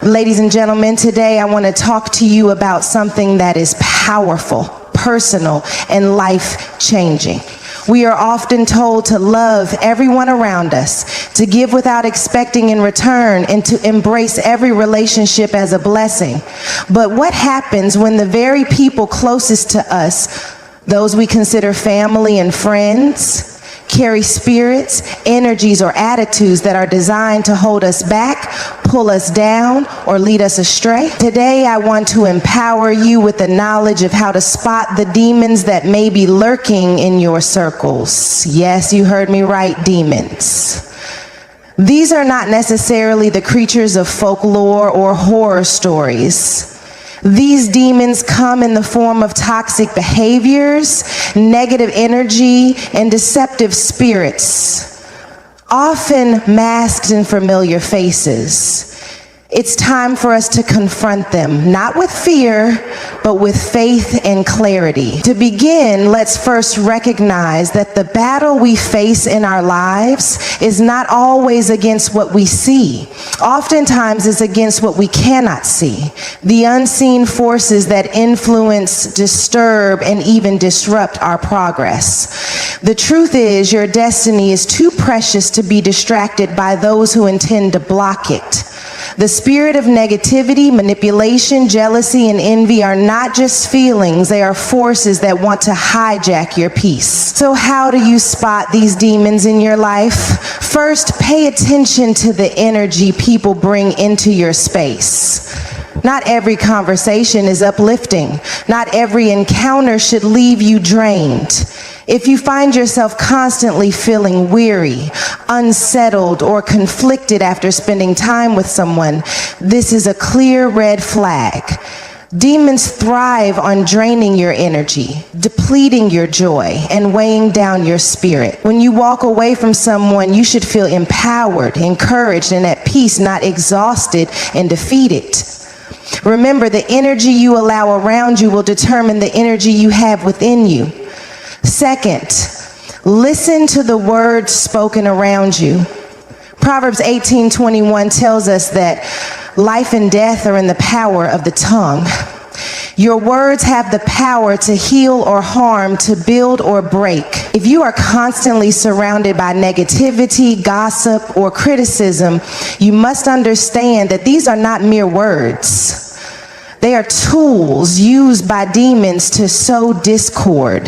Ladies and gentlemen, today I want to talk to you about something that is powerful, personal, and life-changing. We are often told to love everyone around us, to give without expecting in return, and to embrace every relationship as a blessing. But what happens when the very people closest to us, those we consider family and friends, carry spirits, energies, or attitudes that are designed to hold us back, pull us down, or lead us astray? Today, I want to empower you with the knowledge of how to spot the demons that may be lurking in your circles. Yes, you heard me right, demons. These are not necessarily the creatures of folklore or horror stories. These demons come in the form of toxic behaviors, negative energy, and deceptive spirits, often masked in familiar faces. It's time for us to confront them, not with fear, but with faith and clarity. To begin, let's first recognize that the battle we face in our lives is not always against what we see. Oftentimes, it's against what we cannot see. The unseen forces that influence, disturb, and even disrupt our progress. The truth is, your destiny is too precious to be distracted by those who intend to block it. The spirit of negativity, manipulation, jealousy, and envy are not just feelings, they are forces that want to hijack your peace. So how do you spot these demons in your life? First, pay attention to the energy people bring into your space. Not every conversation is uplifting. Not every encounter should leave you drained. If you find yourself constantly feeling weary, unsettled, or conflicted after spending time with someone, this is a clear red flag. Demons thrive on draining your energy, depleting your joy, and weighing down your spirit. When you walk away from someone, you should feel empowered, encouraged, and at peace, not exhausted and defeated. Remember, the energy you allow around you will determine the energy you have within you. Second, listen to the words spoken around you. Proverbs 18:21 tells us that life and death are in the power of the tongue. Your words have the power to heal or harm, to build or break. If you are constantly surrounded by negativity, gossip, or criticism, you must understand that these are not mere words. They are tools used by demons to sow discord.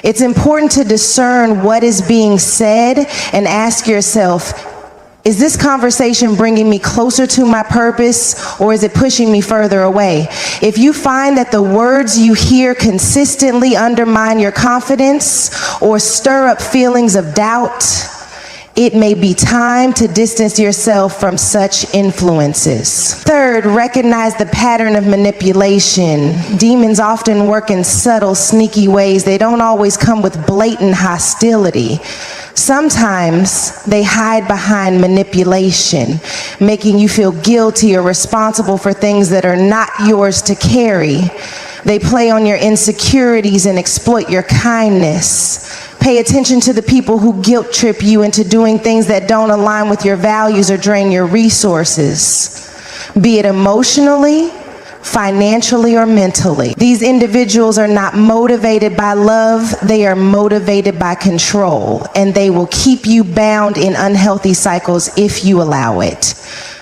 It's important to discern what is being said and ask yourself, is this conversation bringing me closer to my purpose, or is it pushing me further away? If you find that the words you hear consistently undermine your confidence or stir up feelings of doubt, it may be time to distance yourself from such influences. Third, recognize the pattern of manipulation. Demons often work in subtle, sneaky ways. They don't always come with blatant hostility. Sometimes they hide behind manipulation, making you feel guilty or responsible for things that are not yours to carry. They play on your insecurities and exploit your kindness. Pay attention to the people who guilt trip you into doing things that don't align with your values or drain your resources, be it emotionally, financially, or mentally. These individuals are not motivated by love, they are motivated by control, and they will keep you bound in unhealthy cycles if you allow it.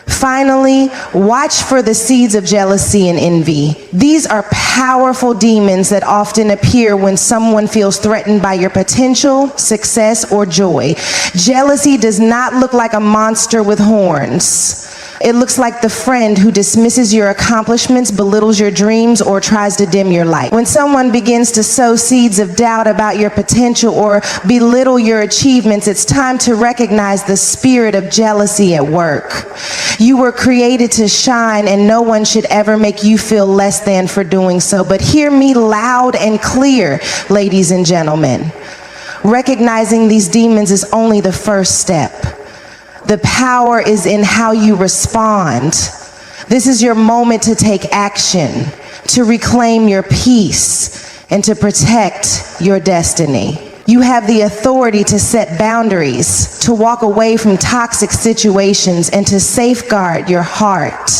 Finally, watch for the seeds of jealousy and envy. These are powerful demons that often appear when someone feels threatened by your potential, success, or joy. Jealousy does not look like a monster with horns. It looks like the friend who dismisses your accomplishments, belittles your dreams, or tries to dim your light. When someone begins to sow seeds of doubt about your potential or belittle your achievements, it's time to recognize the spirit of jealousy at work. You were created to shine, and no one should ever make you feel less than for doing so. But hear me loud and clear, ladies and gentlemen. Recognizing these demons is only the first step. The power is in how you respond. This is your moment to take action, to reclaim your peace, and to protect your destiny. You have the authority to set boundaries, to walk away from toxic situations, and to safeguard your heart.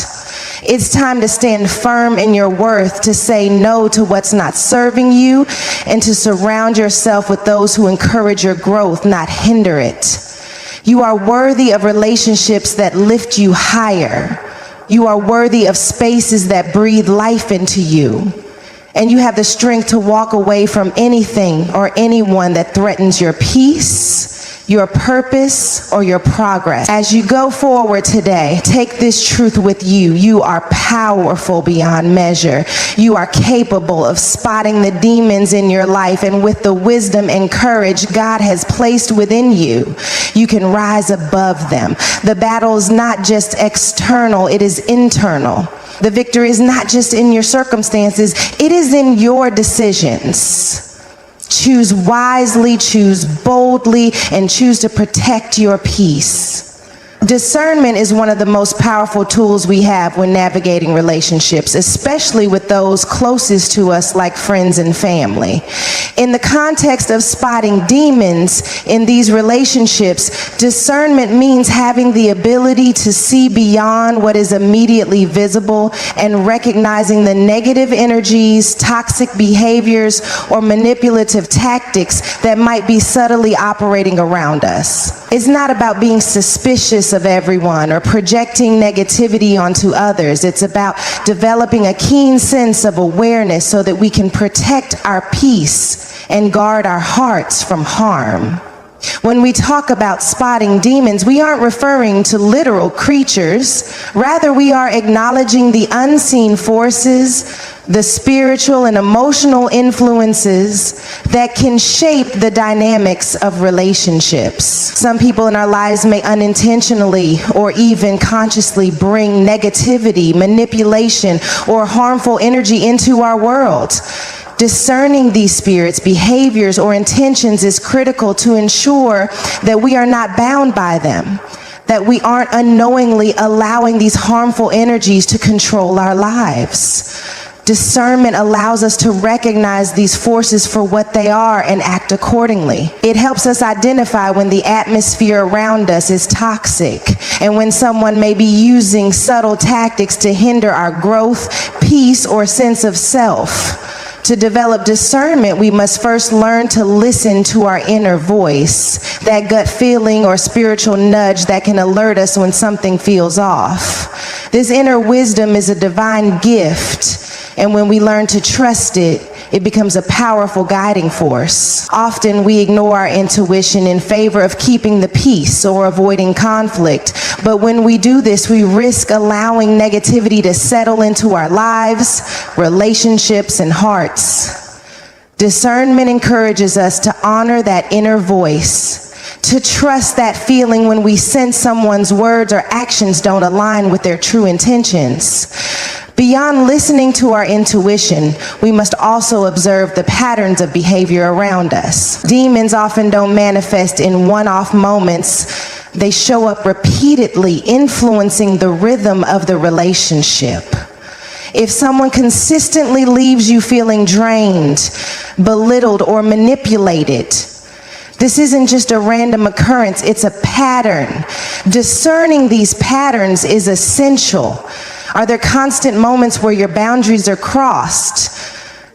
It's time to stand firm in your worth, to say no to what's not serving you, and to surround yourself with those who encourage your growth, not hinder it. You are worthy of relationships that lift you higher. You are worthy of spaces that breathe life into you. And you have the strength to walk away from anything or anyone that threatens your peace, your purpose, or your progress. As you go forward today, take this truth with you. You are powerful beyond measure. You are capable of spotting the demons in your life, and with the wisdom and courage God has placed within you, you can rise above them. The battle is not just external, it is internal. The victory is not just in your circumstances, it is in your decisions. Choose wisely, choose boldly, and choose to protect your peace. Discernment is one of the most powerful tools we have when navigating relationships, especially with those closest to us like friends and family. In the context of spotting demons in these relationships, discernment means having the ability to see beyond what is immediately visible and recognizing the negative energies, toxic behaviors, or manipulative tactics that might be subtly operating around us. It's not about being suspicious of everyone or projecting negativity onto others. It's about developing a keen sense of awareness so that we can protect our peace and guard our hearts from harm. When we talk about spotting demons, we aren't referring to literal creatures. Rather, we are acknowledging the unseen forces, the spiritual and emotional influences that can shape the dynamics of relationships. Some people in our lives may unintentionally or even consciously bring negativity, manipulation, or harmful energy into our world. Discerning these spirits, behaviors, or intentions is critical to ensure that we are not bound by them, that we aren't unknowingly allowing these harmful energies to control our lives. Discernment allows us to recognize these forces for what they are and act accordingly. It helps us identify when the atmosphere around us is toxic and when someone may be using subtle tactics to hinder our growth, peace, or sense of self. To develop discernment, we must first learn to listen to our inner voice, that gut feeling or spiritual nudge that can alert us when something feels off. This inner wisdom is a divine gift, and when we learn to trust it, it becomes a powerful guiding force. Often we ignore our intuition in favor of keeping the peace or avoiding conflict. But when we do this, we risk allowing negativity to settle into our lives, relationships, and hearts. Discernment encourages us to honor that inner voice, to trust that feeling when we sense someone's words or actions don't align with their true intentions. Beyond listening to our intuition, we must also observe the patterns of behavior around us. Demons often don't manifest in one-off moments. They show up repeatedly, influencing the rhythm of the relationship. If someone consistently leaves you feeling drained, belittled, or manipulated, this isn't just a random occurrence, it's a pattern. Discerning these patterns is essential. Are there constant moments where your boundaries are crossed?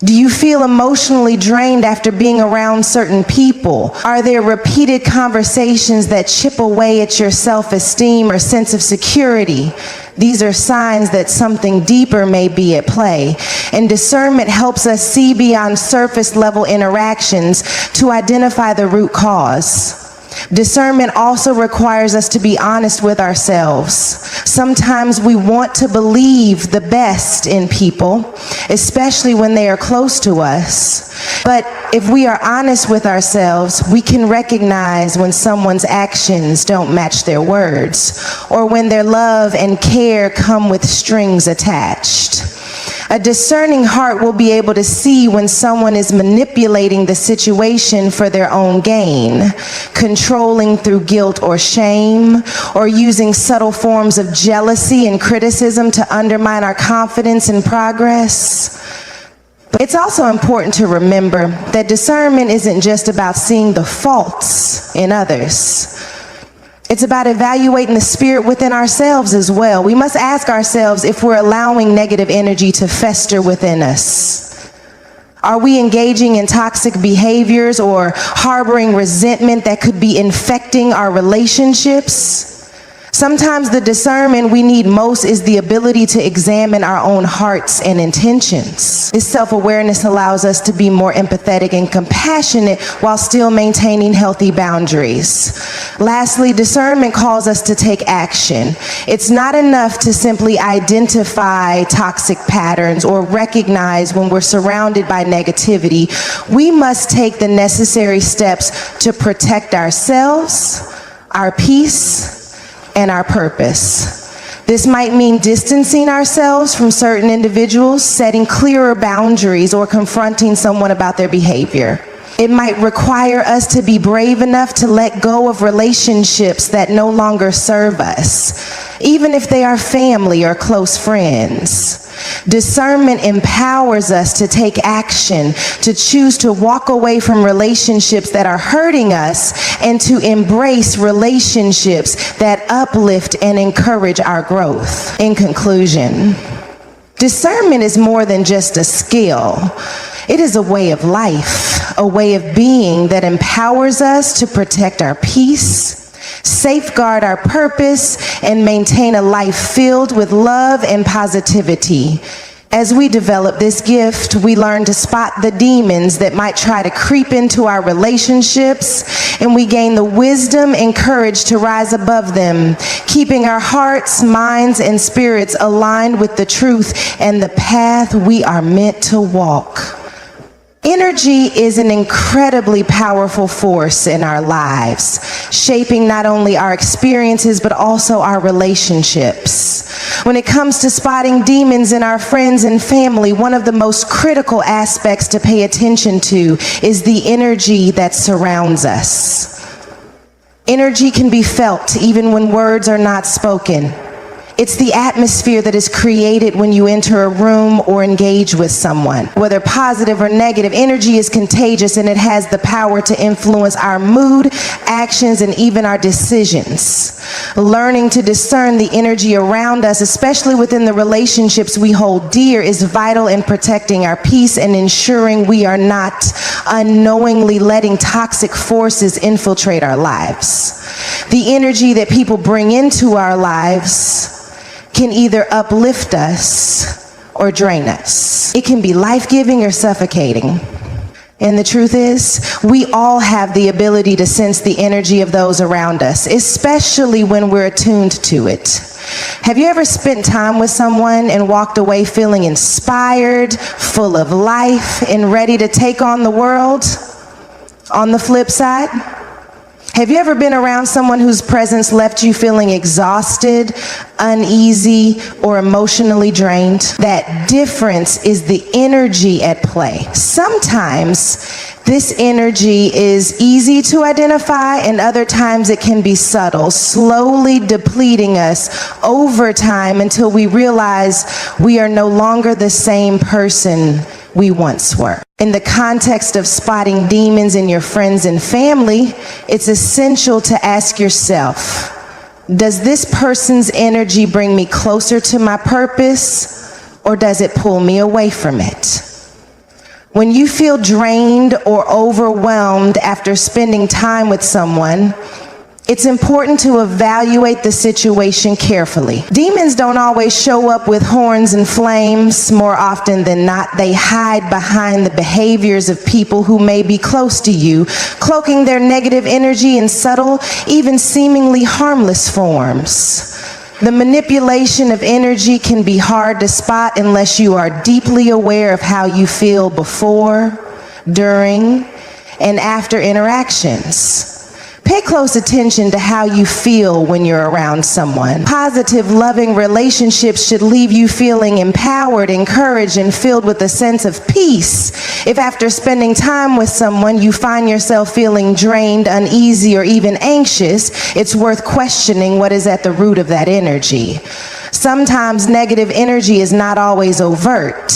Do you feel emotionally drained after being around certain people? Are there repeated conversations that chip away at your self-esteem or sense of security? These are signs that something deeper may be at play. And discernment helps us see beyond surface level interactions to identify the root cause. Discernment also requires us to be honest with ourselves. Sometimes we want to believe the best in people, especially when they are close to us. But if we are honest with ourselves, we can recognize when someone's actions don't match their words, or when their love and care come with strings attached. A discerning heart will be able to see when someone is manipulating the situation for their own gain, controlling through guilt or shame, or using subtle forms of jealousy and criticism to undermine our confidence and progress. But it's also important to remember that discernment isn't just about seeing the faults in others. It's about evaluating the spirit within ourselves as well. We must ask ourselves if we're allowing negative energy to fester within us. Are we engaging in toxic behaviors or harboring resentment that could be infecting our relationships? Sometimes the discernment we need most is the ability to examine our own hearts and intentions. This self-awareness allows us to be more empathetic and compassionate while still maintaining healthy boundaries. Lastly, discernment calls us to take action. It's not enough to simply identify toxic patterns or recognize when we're surrounded by negativity. We must take the necessary steps to protect ourselves, our peace, and our purpose. This might mean distancing ourselves from certain individuals, setting clearer boundaries, or confronting someone about their behavior. It might require us to be brave enough to let go of relationships that no longer serve us, even if they are family or close friends. Discernment empowers us to take action, to choose to walk away from relationships that are hurting us, and to embrace relationships that uplift and encourage our growth. In conclusion, discernment is more than just a skill. It is a way of life, a way of being that empowers us to protect our peace, safeguard our purpose, and maintain a life filled with love and positivity. As we develop this gift, we learn to spot the demons that might try to creep into our relationships, and we gain the wisdom and courage to rise above them, keeping our hearts, minds, and spirits aligned with the truth and the path we are meant to walk. Energy is an incredibly powerful force in our lives, shaping not only our experiences but also our relationships. When it comes to spotting demons in our friends and family, one of the most critical aspects to pay attention to is the energy that surrounds us. Energy can be felt even when words are not spoken. It's the atmosphere that is created when you enter a room or engage with someone. Whether positive or negative, energy is contagious, and it has the power to influence our mood, actions, and even our decisions. Learning to discern the energy around us, especially within the relationships we hold dear, is vital in protecting our peace and ensuring we are not unknowingly letting toxic forces infiltrate our lives. The energy that people bring into our lives can either uplift us or drain us. It can be life-giving or suffocating. And the truth is, we all have the ability to sense the energy of those around us, especially when we're attuned to it. Have you ever spent time with someone and walked away feeling inspired, full of life, and ready to take on the world? On the flip side, have you ever been around someone whose presence left you feeling exhausted, uneasy, or emotionally drained? That difference is the energy at play. Sometimes this energy is easy to identify, and other times it can be subtle, slowly depleting us over time until we realize we are no longer the same person we once were. In the context of spotting demons in your friends and family, it's essential to ask yourself, does this person's energy bring me closer to my purpose, or does it pull me away from it? When you feel drained or overwhelmed after spending time with someone, it's important to evaluate the situation carefully. Demons don't always show up with horns and flames. More often than not, they hide behind the behaviors of people who may be close to you, cloaking their negative energy in subtle, even seemingly harmless forms. The manipulation of energy can be hard to spot unless you are deeply aware of how you feel before, during, and after interactions. Pay close attention to how you feel when you're around someone. Positive, loving relationships should leave you feeling empowered, encouraged, and filled with a sense of peace. If after spending time with someone you find yourself feeling drained, uneasy, or even anxious, it's worth questioning what is at the root of that energy. Sometimes negative energy is not always overt.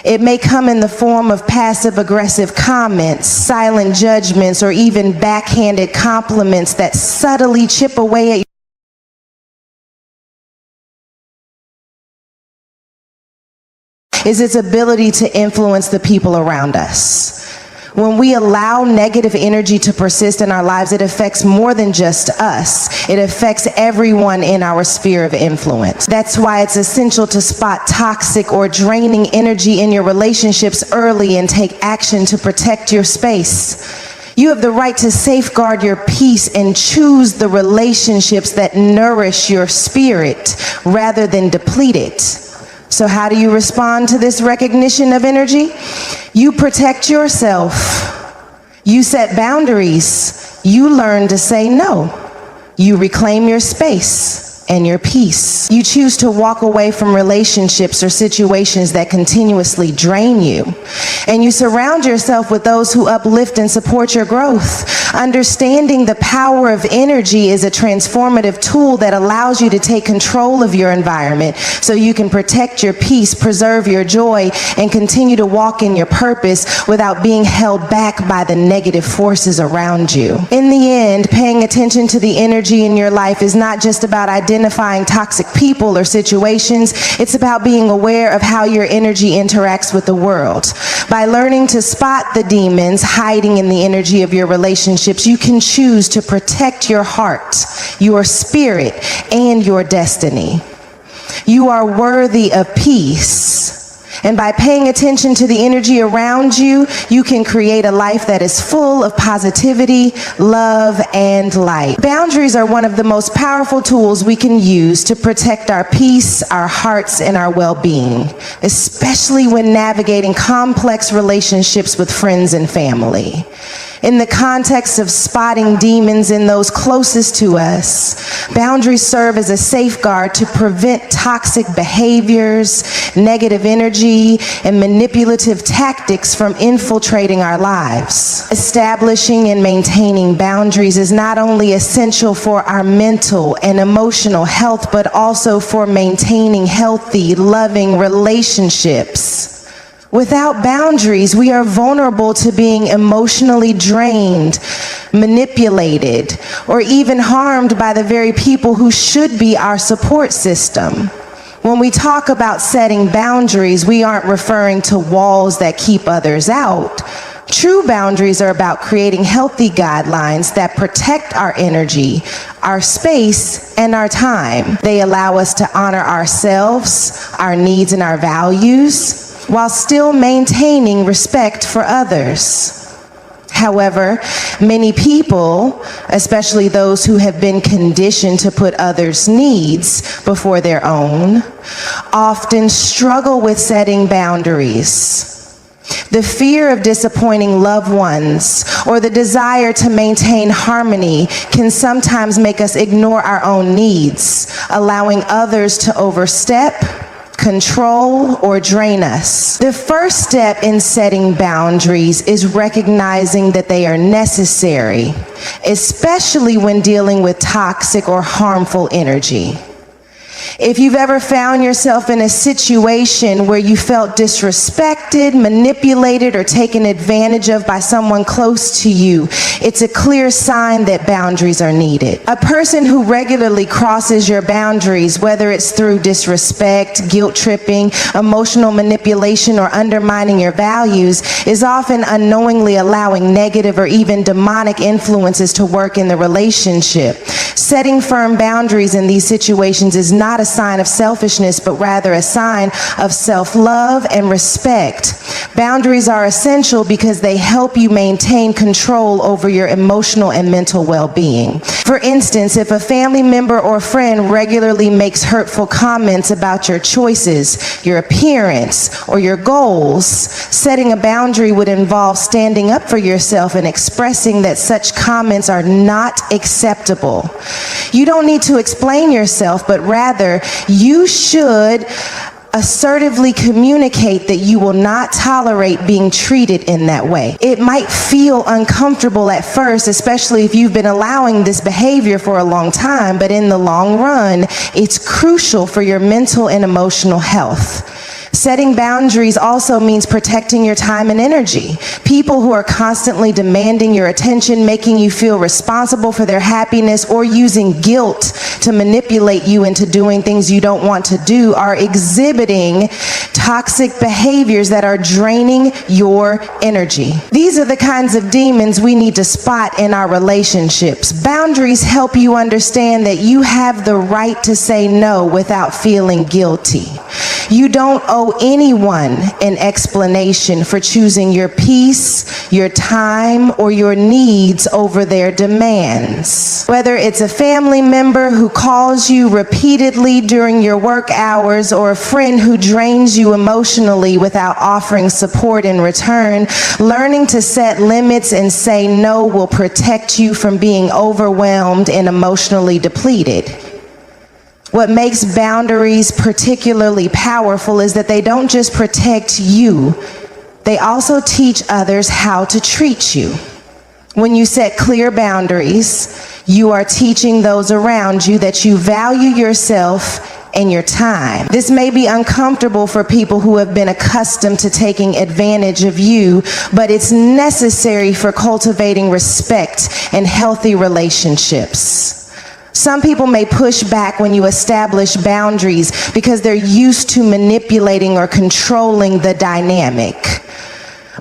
It may come in the form of passive-aggressive comments, silent judgments, or even backhanded compliments that subtly chip away at is its ability to influence the people around us. When we allow negative energy to persist in our lives, it affects more than just us. It affects everyone in our sphere of influence. That's why it's essential to spot toxic or draining energy in your relationships early and take action to protect your space. You have the right to safeguard your peace and choose the relationships that nourish your spirit rather than deplete it. So how do you respond to this recognition of energy? You protect yourself. You set boundaries. You learn to say no. You reclaim your space and your peace. You choose to walk away from relationships or situations that continuously drain you. And you surround yourself with those who uplift and support your growth. Understanding the power of energy is a transformative tool that allows you to take control of your environment so you can protect your peace, preserve your joy, and continue to walk in your purpose without being held back by the negative forces around you. In the end, paying attention to the energy in your life is not just about identifying toxic people or situations. It's about being aware of how your energy interacts with the world. By learning to spot the demons hiding in the energy of your relationships, you can choose to protect your heart, your spirit, and your destiny. You are worthy of peace. And by paying attention to the energy around you, you can create a life that is full of positivity, love, and light. Boundaries are one of the most powerful tools we can use to protect our peace, our hearts, and our well-being, especially when navigating complex relationships with friends and family. In the context of spotting demons in those closest to us, boundaries serve as a safeguard to prevent toxic behaviors, negative energy, and manipulative tactics from infiltrating our lives. Establishing and maintaining boundaries is not only essential for our mental and emotional health, but also for maintaining healthy, loving relationships. Without boundaries, we are vulnerable to being emotionally drained, manipulated, or even harmed by the very people who should be our support system. When we talk about setting boundaries, we aren't referring to walls that keep others out. True boundaries are about creating healthy guidelines that protect our energy, our space, and our time. They allow us to honor ourselves, our needs, and our values, while still maintaining respect for others. However, many people, especially those who have been conditioned to put others' needs before their own, often struggle with setting boundaries. The fear of disappointing loved ones or the desire to maintain harmony can sometimes make us ignore our own needs, allowing others to overstep, control, or drain us. The first step in setting boundaries is recognizing that they are necessary, especially when dealing with toxic or harmful energy. If you've ever found yourself in a situation where you felt disrespected, manipulated, or taken advantage of by someone close to you, it's a clear sign that boundaries are needed. A person who regularly crosses your boundaries, whether it's through disrespect, guilt tripping, emotional manipulation, or undermining your values, is often unknowingly allowing negative or even demonic influences to work in the relationship. Setting firm boundaries in these situations is not a sign of selfishness, but rather a sign of self-love and respect. Boundaries are essential because they help you maintain control over your emotional and mental well-being. For instance, if a family member or friend regularly makes hurtful comments about your choices, your appearance, or your goals, setting a boundary would involve standing up for yourself and expressing that such comments are not acceptable. You don't need to explain yourself, but rather you should assertively communicate that you will not tolerate being treated in that way. It might feel uncomfortable at first, especially if you've been allowing this behavior for a long time, but in the long run, it's crucial for your mental and emotional health. Setting boundaries also means protecting your time and energy. People who are constantly demanding your attention, making you feel responsible for their happiness, or using guilt to manipulate you into doing things you don't want to do are exhibiting toxic behaviors that are draining your energy. These are the kinds of demons we need to spot in our relationships. Boundaries help you understand that you have the right to say no without feeling guilty. You don't owe anyone an explanation for choosing your peace, your time, or your needs over their demands. Whether it's a family member who calls you repeatedly during your work hours or a friend who drains you emotionally without offering support in return, learning to set limits and say no will protect you from being overwhelmed and emotionally depleted. What makes boundaries particularly powerful is that they don't just protect you, they also teach others how to treat you. When you set clear boundaries, you are teaching those around you that you value yourself and your time. This may be uncomfortable for people who have been accustomed to taking advantage of you, but it's necessary for cultivating respect and healthy relationships. Some people may push back when you establish boundaries because they're used to manipulating or controlling the dynamic.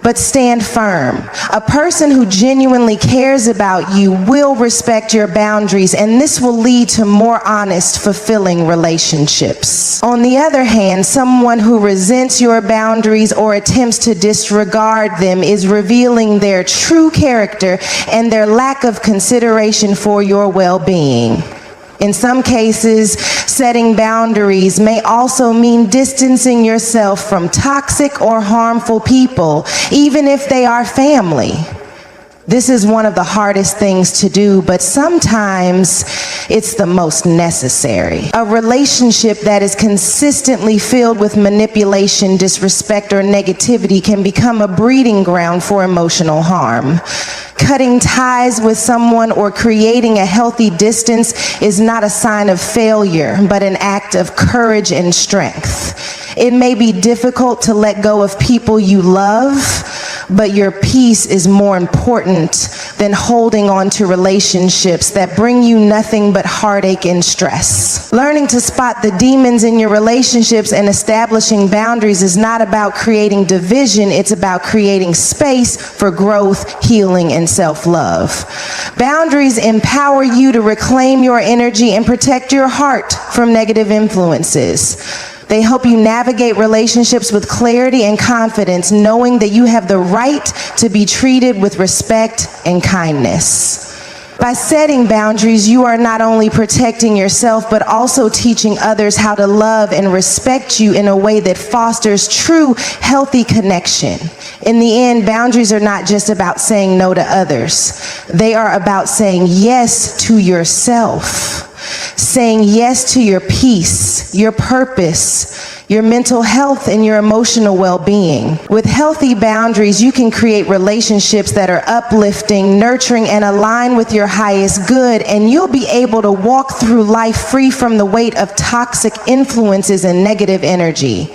But stand firm. A person who genuinely cares about you will respect your boundaries, and this will lead to more honest, fulfilling relationships. On the other hand, someone who resents your boundaries or attempts to disregard them is revealing their true character and their lack of consideration for your well-being. In some cases, setting boundaries may also mean distancing yourself from toxic or harmful people, even if they are family. This is one of the hardest things to do, but sometimes it's the most necessary. A relationship that is consistently filled with manipulation, disrespect, or negativity can become a breeding ground for emotional harm. Cutting ties with someone or creating a healthy distance is not a sign of failure, but an act of courage and strength. It may be difficult to let go of people you love, but your peace is more important than holding on to relationships that bring you nothing but heartache and stress. Learning to spot the demons in your relationships and establishing boundaries is not about creating division, it's about creating space for growth, healing, and self-love. Boundaries empower you to reclaim your energy and protect your heart from negative influences. They help you navigate relationships with clarity and confidence, knowing that you have the right to be treated with respect and kindness. By setting boundaries, you are not only protecting yourself, but also teaching others how to love and respect you in a way that fosters true, healthy connection. In the end, boundaries are not just about saying no to others. They are about saying yes to yourself. Saying yes to your peace, your purpose, your mental health, and your emotional well-being. With healthy boundaries, you can create relationships that are uplifting, nurturing, and aligned with your highest good, and you'll be able to walk through life free from the weight of toxic influences and negative energy.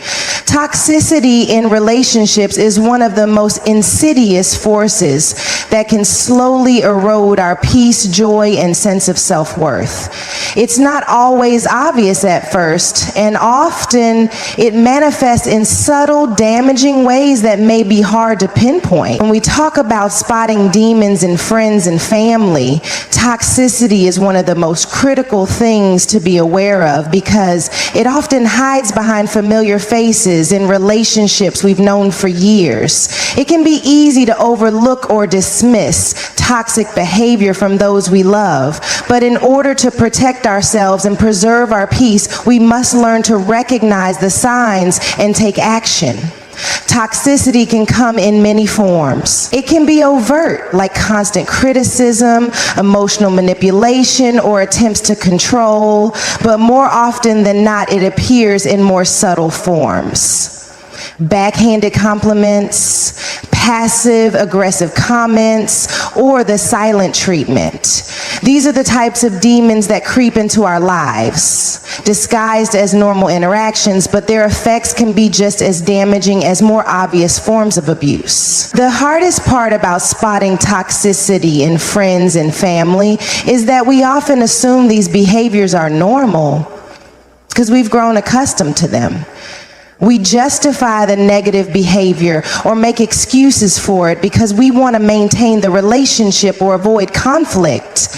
Toxicity in relationships is one of the most insidious forces that can slowly erode our peace, joy, and sense of self-worth. It's not always obvious at first, and often it manifests in subtle, damaging ways that may be hard to pinpoint. When we talk about spotting demons in friends and family, toxicity is one of the most critical things to be aware of because it often hides behind familiar faces in relationships we've known for years. It can be easy to overlook or dismiss toxic behavior from those we love, but in order to protect ourselves and preserve our peace, we must learn to recognize the signs and take action. Toxicity can come in many forms. It can be overt, like constant criticism, emotional manipulation, or attempts to control, but more often than not, it appears in more subtle forms. backhanded compliments, passive aggressive comments, or the silent treatment. These are the types of demons that creep into our lives, disguised as normal interactions, but their effects can be just as damaging as more obvious forms of abuse. The hardest part about spotting toxicity in friends and family is that we often assume these behaviors are normal because we've grown accustomed to them. We justify the negative behavior or make excuses for it because we want to maintain the relationship or avoid conflict.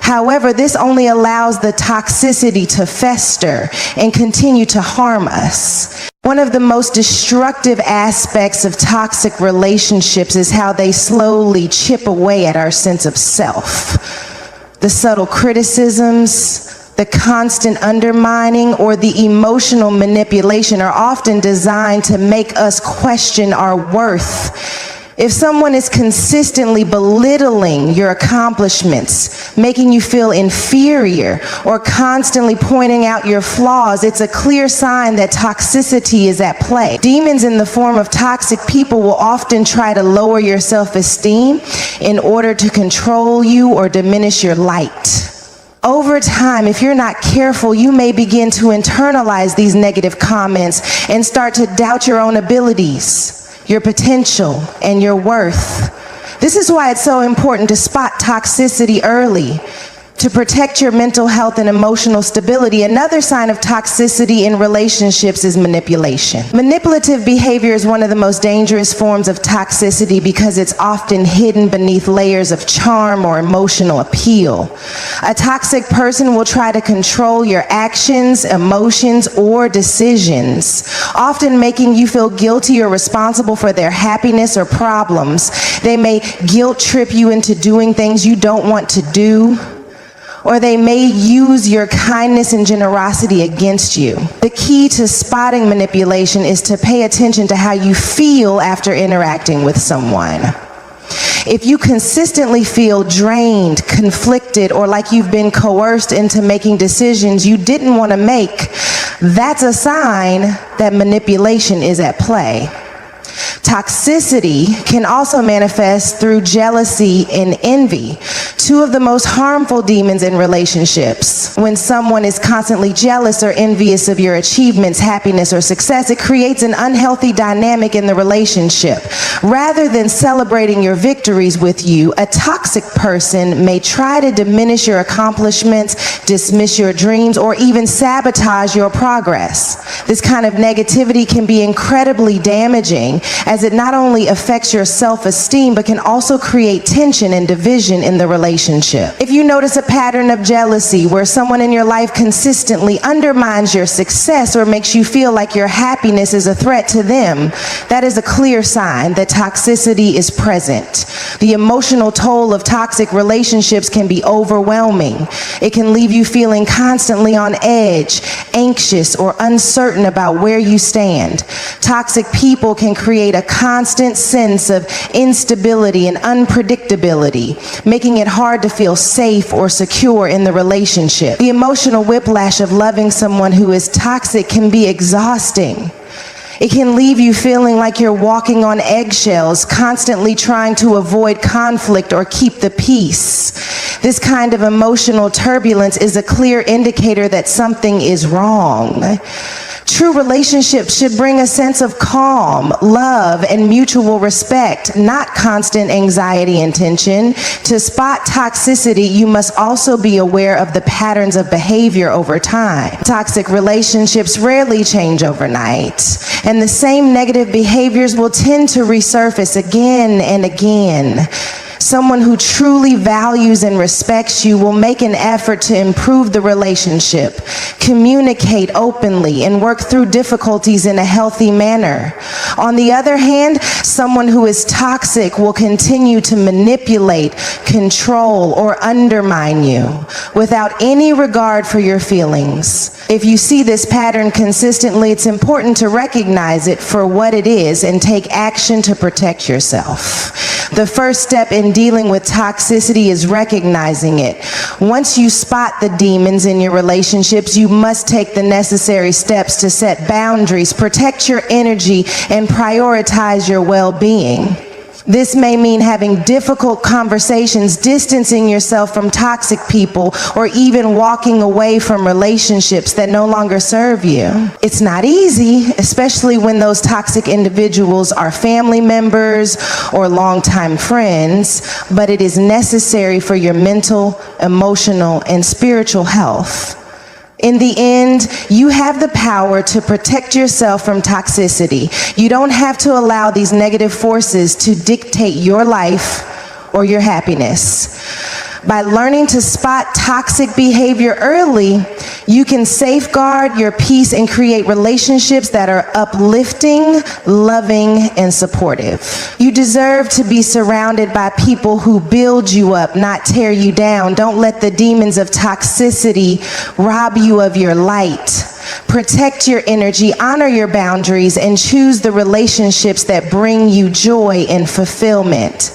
However, this only allows the toxicity to fester and continue to harm us. One of the most destructive aspects of toxic relationships is how they slowly chip away at our sense of self. The subtle criticisms, the constant undermining, or the emotional manipulation are often designed to make us question our worth. If someone is consistently belittling your accomplishments, making you feel inferior, or constantly pointing out your flaws, it's a clear sign that toxicity is at play. Demons in the form of toxic people will often try to lower your self-esteem in order to control you or diminish your light. Over time, if you're not careful, you may begin to internalize these negative comments and start to doubt your own abilities, your potential, and your worth. This is why it's so important to spot toxicity early, to protect your mental health and emotional stability. Another sign of toxicity in relationships is manipulation. Manipulative behavior is one of the most dangerous forms of toxicity because it's often hidden beneath layers of charm or emotional appeal. A toxic person will try to control your actions, emotions, or decisions, often making you feel guilty or responsible for their happiness or problems. They may guilt trip you into doing things you don't want to do, or they may use your kindness and generosity against you. The key to spotting manipulation is to pay attention to how you feel after interacting with someone. If you consistently feel drained, conflicted, or like you've been coerced into making decisions you didn't want to make, that's a sign that manipulation is at play. Toxicity can also manifest through jealousy and envy, two of the most harmful demons in relationships. When someone is constantly jealous or envious of your achievements, happiness, or success, it creates an unhealthy dynamic in the relationship. Rather than celebrating your victories with you, a toxic person may try to diminish your accomplishments, dismiss your dreams, or even sabotage your progress. This kind of negativity can be incredibly damaging, as it not only affects your self-esteem, but can also create tension and division in the relationship. If you notice a pattern of jealousy where someone in your life consistently undermines your success or makes you feel like your happiness is a threat to them, that is a clear sign that toxicity is present. The emotional toll of toxic relationships can be overwhelming. It can leave you feeling constantly on edge, anxious, or uncertain about where you stand. Toxic people can create a constant sense of instability and unpredictability, making it hard to feel safe or secure in the relationship. The emotional whiplash of loving someone who is toxic can be exhausting. It can leave you feeling like you're walking on eggshells, constantly trying to avoid conflict or keep the peace. This kind of emotional turbulence is a clear indicator that something is wrong. True relationships should bring a sense of calm, love, and mutual respect, not constant anxiety and tension. To spot toxicity, you must also be aware of the patterns of behavior over time. Toxic relationships rarely change overnight, and the same negative behaviors will tend to resurface again and again. Someone who truly values and respects you will make an effort to improve the relationship, communicate openly, and work through difficulties in a healthy manner. On the other hand, someone who is toxic will continue to manipulate, control, or undermine you without any regard for your feelings. If you see this pattern consistently, it's important to recognize it for what it is and take action to protect yourself. The first step in in dealing with toxicity is recognizing it. Once you spot the demons in your relationships, you must take the necessary steps to set boundaries, protect your energy, and prioritize your well-being. This may mean having difficult conversations, distancing yourself from toxic people, or even walking away from relationships that no longer serve you. It's not easy, especially when those toxic individuals are family members or longtime friends, but it is necessary for your mental, emotional, and spiritual health. In the end, you have the power to protect yourself from toxicity. You don't have to allow these negative forces to dictate your life or your happiness. By learning to spot toxic behavior early, you can safeguard your peace and create relationships that are uplifting, loving, and supportive. You deserve to be surrounded by people who build you up, not tear you down. Don't let the demons of toxicity rob you of your light. Protect your energy, honor your boundaries, and choose the relationships that bring you joy and fulfillment.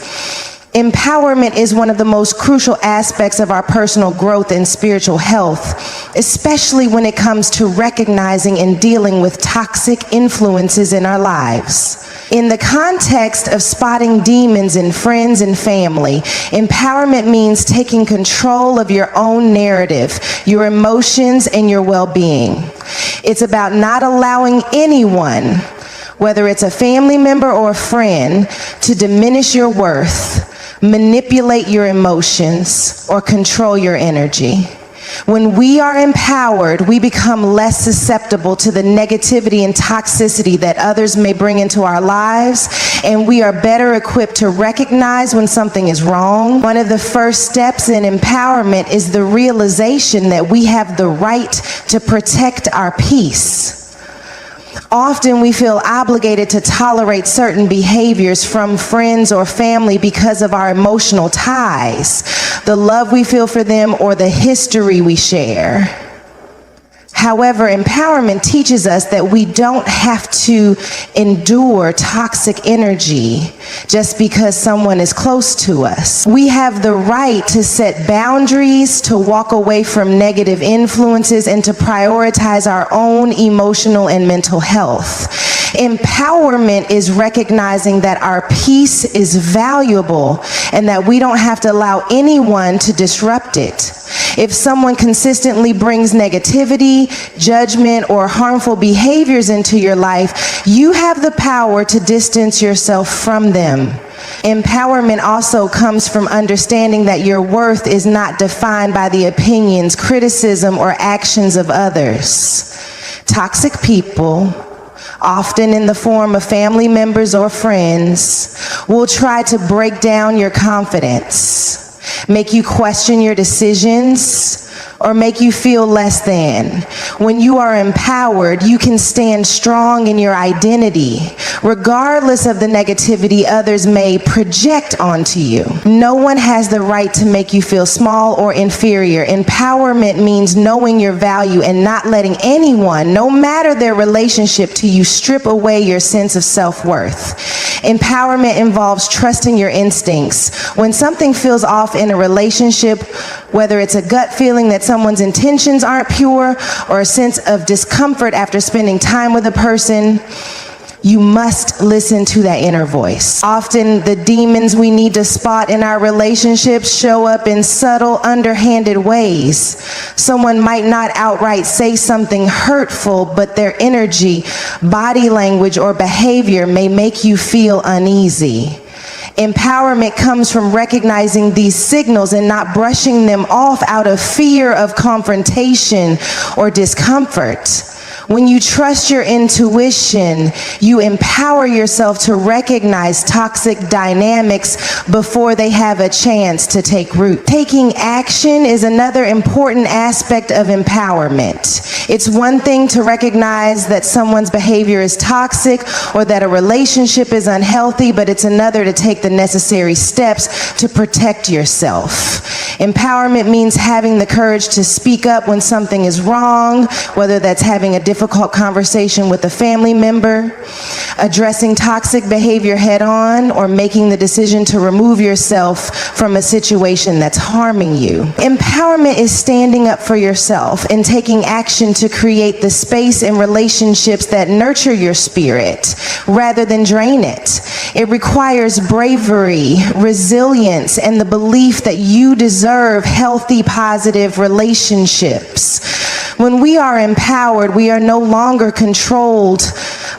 Empowerment is one of the most crucial aspects of our personal growth and spiritual health, especially when it comes to recognizing and dealing with toxic influences in our lives. In the context of spotting demons in friends and family, empowerment means taking control of your own narrative, your emotions, and your well-being. It's about not allowing anyone, whether it's a family member or a friend, to diminish your worth, manipulate your emotions, or control your energy. When we are empowered, we become less susceptible to the negativity and toxicity that others may bring into our lives, and we are better equipped to recognize when something is wrong. One of the first steps in empowerment is the realization that we have the right to protect our peace. Often we feel obligated to tolerate certain behaviors from friends or family because of our emotional ties, the love we feel for them, or the history we share. However, empowerment teaches us that we don't have to endure toxic energy just because someone is close to us. We have the right to set boundaries, to walk away from negative influences, and to prioritize our own emotional and mental health. Empowerment is recognizing that our peace is valuable and that we don't have to allow anyone to disrupt it. If someone consistently brings negativity, judgment, or harmful behaviors into your life, you have the power to distance yourself from them. Empowerment also comes from understanding that your worth is not defined by the opinions, criticism, or actions of others. Toxic people, often in the form of family members or friends, will try to break down your confidence, make you question your decisions, or make you feel less than. When you are empowered, you can stand strong in your identity, regardless of the negativity others may project onto you. No one has the right to make you feel small or inferior. Empowerment means knowing your value and not letting anyone, no matter their relationship to you, strip away your sense of self-worth. Empowerment involves trusting your instincts. When something feels off in a relationship, whether it's a gut feeling that someone's intentions aren't pure or a sense of discomfort after spending time with a person, you must listen to that inner voice. Often the demons we need to spot in our relationships show up in subtle, underhanded ways. Someone might not outright say something hurtful, but their energy, body language, or behavior may make you feel uneasy. Empowerment comes from recognizing these signals and not brushing them off out of fear of confrontation or discomfort. When you trust your intuition, you empower yourself to recognize toxic dynamics before they have a chance to take root. Taking action is another important aspect of empowerment. It's one thing to recognize that someone's behavior is toxic or that a relationship is unhealthy, but it's another to take the necessary steps to protect yourself. Empowerment means having the courage to speak up when something is wrong, whether that's having a difficult conversation with a family member, addressing toxic behavior head on, or making the decision to remove yourself from a situation that's harming you. Empowerment is standing up for yourself and taking action to create the space and relationships that nurture your spirit rather than drain it. It requires bravery, resilience, and the belief that you deserve healthy, positive relationships. When we are empowered, we are no longer controlled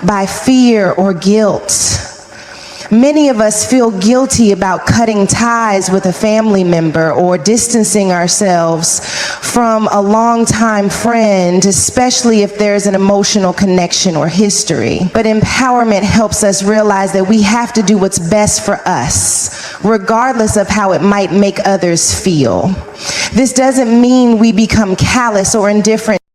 by fear or guilt. Many of us feel guilty about cutting ties with a family member or distancing ourselves from a longtime friend, especially if there's an emotional connection or history. But empowerment helps us realize that we have to do what's best for us, regardless of how it might make others feel. This doesn't mean we become callous or indifferent